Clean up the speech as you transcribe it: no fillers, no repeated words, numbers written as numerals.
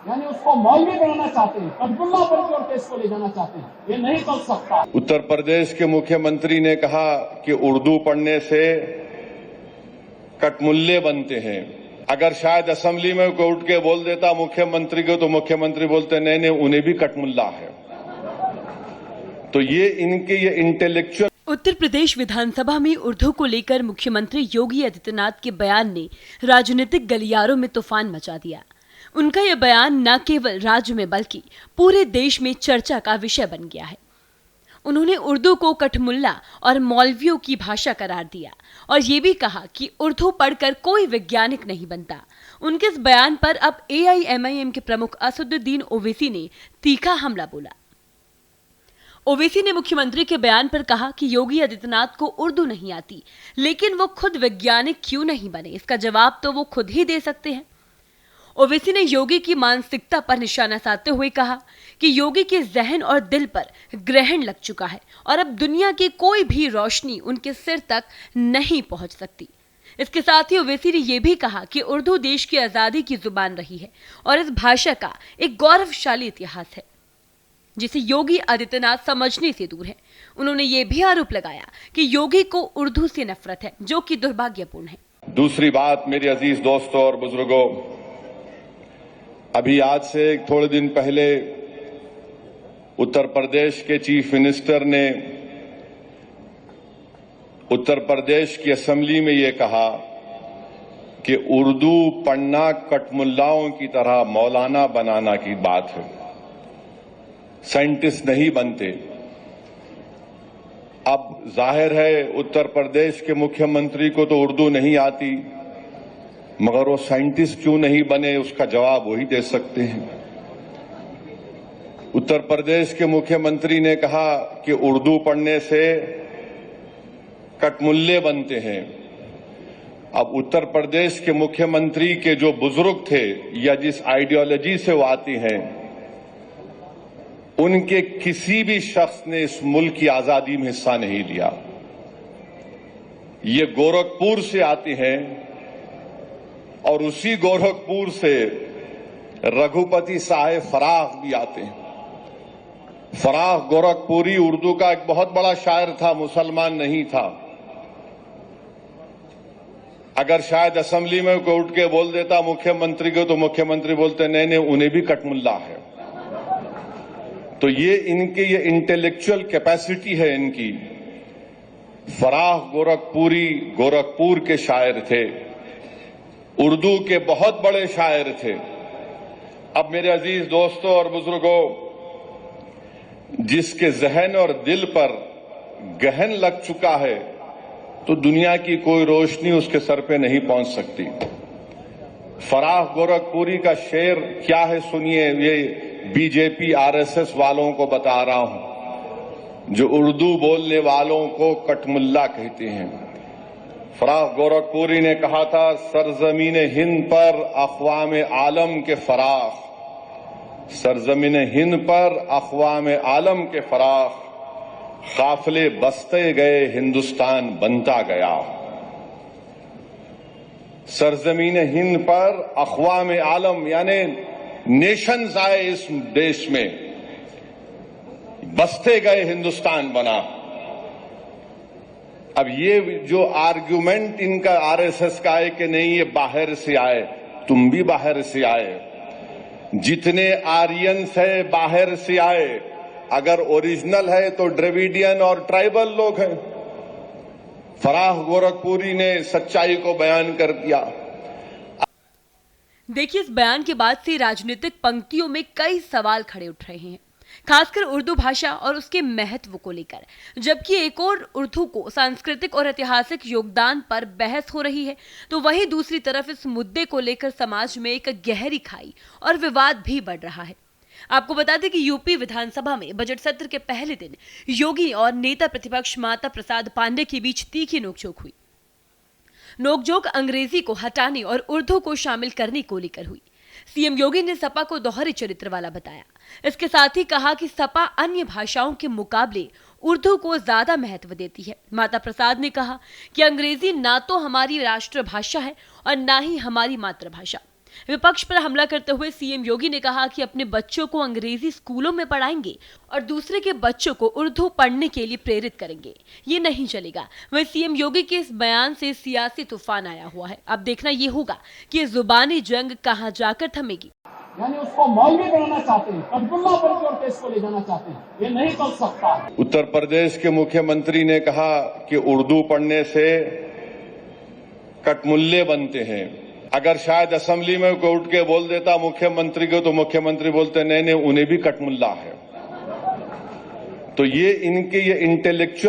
यानी उसको मौलवी बनाना चाहते हैं, कटगुल्ला बन के और केस को ले जाना चाहते हैं। ये नहीं चल सकता। उत्तर प्रदेश के मुख्यमंत्री ने कहा कि उर्दू पढ़ने से कटमुल्ले बनते हैं। अगर शायद असेंबली में कोई उठ के बोल देता मुख्यमंत्री को, तो मुख्यमंत्री बोलते नहीं नहीं उन्हें भी कटमुल्ला है। तो ये इनके ये इंटेलेक्चुअल। उत्तर प्रदेश विधानसभा में उर्दू को लेकर मुख्यमंत्री योगी आदित्यनाथ के बयान ने राजनीतिक गलियारों में तूफान मचा दिया। उनका यह बयान न केवल राज्य में बल्कि पूरे देश में चर्चा का विषय बन गया है। उन्होंने उर्दू को कठमुल्ला और मौलवियों की भाषा करार दिया और ये भी कहा कि उर्दू पढ़कर कोई वैज्ञानिक नहीं बनता। उनके इस बयान पर अब AIMIM के प्रमुख असदुद्दीन ओवैसी ने तीखा हमला बोला। ओवैसी ने मुख्यमंत्री के बयान पर कहा कि योगी आदित्यनाथ को उर्दू नहीं आती, लेकिन वो खुद वैज्ञानिक क्यों नहीं बने, इसका जवाब तो वो खुद ही दे सकते हैं। ओवैसी ने योगी की मानसिकता पर निशाना साधते हुए कहा कि योगी के जहन और दिल पर ग्रहण लग चुका है और अब दुनिया की कोई भी रोशनी उनके सिर तक नहीं पहुंच सकती। इसके साथ ही ओवैसी ने यह भी कहा कि उर्दू देश की आजादी की जुबान रही है और इस भाषा का एक गौरवशाली इतिहास है जिसे योगी आदित्यनाथ समझने से दूर है। उन्होंने ये भी आरोप लगाया कि योगी को उर्दू से नफरत है, जो कि दुर्भाग्यपूर्ण है। दूसरी बात, मेरे अजीज दोस्तों और बुजुर्गों, अभी आज से थोड़े दिन पहले उत्तर प्रदेश के चीफ मिनिस्टर ने उत्तर प्रदेश की असेंबली में ये कहा कि उर्दू पढ़ना कटमुल्लाओं की तरह मौलाना बनाना की बात है, साइंटिस्ट नहीं बनते। अब जाहिर है उत्तर प्रदेश के मुख्यमंत्री को तो उर्दू नहीं आती, मगर वो साइंटिस्ट क्यों नहीं बने, उसका जवाब वही दे सकते हैं। उत्तर प्रदेश के मुख्यमंत्री ने कहा कि उर्दू पढ़ने से कटमुल्ले बनते हैं। अब उत्तर प्रदेश के मुख्यमंत्री के जो बुजुर्ग थे या जिस आइडियोलॉजी से वो आती हैं, उनके किसी भी शख्स ने इस मुल्क की आजादी में हिस्सा नहीं लिया। ये गोरखपुर से आती हैं और उसी गोरखपुर से रघुपति साहेब फराख भी आते हैं। फराख गोरखपुरी उर्दू का एक बहुत बड़ा शायर था, मुसलमान नहीं था। अगर शायद असेंबली में कोई उठ के बोल देता मुख्यमंत्री को, तो मुख्यमंत्री बोलते नहीं नहीं उन्हें भी कटमुल्ला है। तो ये इनके ये इंटेलेक्चुअल कैपेसिटी है इनकी। फराख गोरखपुरी गोरखपुर के शायर थे, उर्दू के बहुत बड़े शायर थे। अब मेरे अजीज दोस्तों और बुजुर्गों, जिसके जहन और दिल पर गहन लग चुका है, तो दुनिया की कोई रोशनी उसके सर पे नहीं पहुंच सकती। फराख गोरखपुरी का शेर क्या है सुनिए, ये बीजेपी RSS वालों को बता रहा हूं, जो उर्दू बोलने वालों को कटमुल्ला कहते हैं। फराख गोरखपुरी ने कहा था, सरजमीन हिंद पर अक़वाम आलम के फराख, सरजमीन हिंद पर अक़वाम आलम के फराख, काफिले बसते गए हिंदुस्तान बनता गया। सरजमीन हिंद पर अक़वाम आलम यानी नेशंस आए इस देश में, बसते गए हिंदुस्तान बना। अब ये जो आर्ग्यूमेंट इनका RSS का है कि नहीं ये बाहर से आए, तुम भी बाहर से आए। जितने आर्यंस है बाहर से आए, अगर ओरिजिनल है तो द्रविडियन और ट्राइबल लोग हैं। फराख गोरखपुरी ने सच्चाई को बयान कर दिया। देखिए, इस बयान के बाद से राजनीतिक पंक्तियों में कई सवाल खड़े उठ रहे हैं, खासकर उर्दू भाषा और उसके महत्व को लेकर, जबकि एक और उर्दू को सांस्कृतिक और ऐतिहासिक योगदान पर बहस हो रही है, तो वहीं दूसरी तरफ इस मुद्दे को लेकर समाज में एक गहरी खाई और विवाद भी बढ़ रहा है। आपको बता दें कि यूपी विधानसभा में बजट सत्र के पहले दिन योगी और नेता प्रतिपक्ष माता प्रसाद पांडे के बीच तीखी नोकझोंक हुई। नोकझोंक अंग्रेजी को हटाने और उर्दू को शामिल करने को लेकर हुई। सीएम योगी ने सपा को दोहरे चरित्र वाला बताया। इसके साथ ही कहा कि सपा अन्य भाषाओं के मुकाबले उर्दू को ज्यादा महत्व देती है। माता प्रसाद ने कहा कि अंग्रेजी ना तो हमारी राष्ट्रभाषा है और ना ही हमारी मातृभाषा। विपक्ष पर हमला करते हुए सीएम योगी ने कहा कि अपने बच्चों को अंग्रेजी स्कूलों में पढ़ाएंगे और दूसरे के बच्चों को उर्दू पढ़ने के लिए प्रेरित करेंगे। ये नहीं चलेगा। वहीं सीएम योगी के इस बयान से सियासी तूफान आया हुआ है। अब देखना ये होगा कि ये जुबानी जंग कहां जाकर थमेगी। यानी उसको मौलवी बनाना चाहते हैं, कटपुल्ला पर की ओर केस को ले जाना चाहते हैं। ये नहीं चल सकता। उत्तर प्रदेश के मुख्यमंत्री ने कहा कि उर्दू पढ़ने से कटमुल्ले बनते हैं। अगर शायद असेंबली में कोई उठ के बोल देता मुख्यमंत्री को, तो मुख्यमंत्री बोलते नहीं उन्हें भी कटमुल्ला है। तो ये इंटेलेक्चुअल